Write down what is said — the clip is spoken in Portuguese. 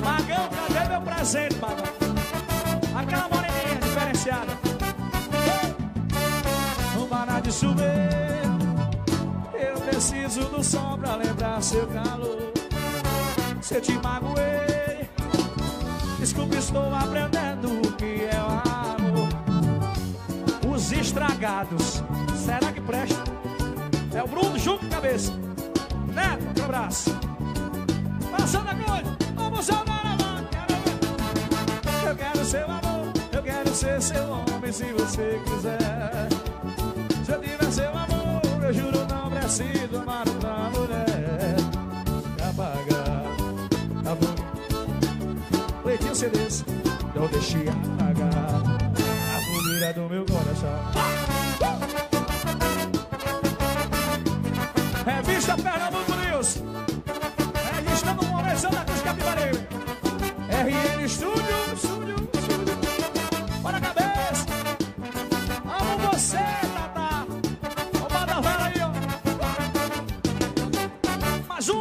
Magão, cadê meu presente, Magão? Aquela moreninha diferenciada. Não para de chover, eu preciso do sol pra lembrar seu calor. Se eu te magoei, desculpe, estou aprendendo o que é o amor. Os estragados, será que presta? É o Bruno junto com cabeça. Neto, outro abraço. Passando a coisa, vamos saudar a mão. Eu quero seu amor, eu quero ser seu homem se você quiser. Se eu tiver seu amor, eu juro não preciso amar outra mulher. Apagar a boca, leitinho CDs, não deixe apagar a fogueira do meu coração. Revista Pernambuco News. Estamos começando a Cruz Capivareiro. RN Studio.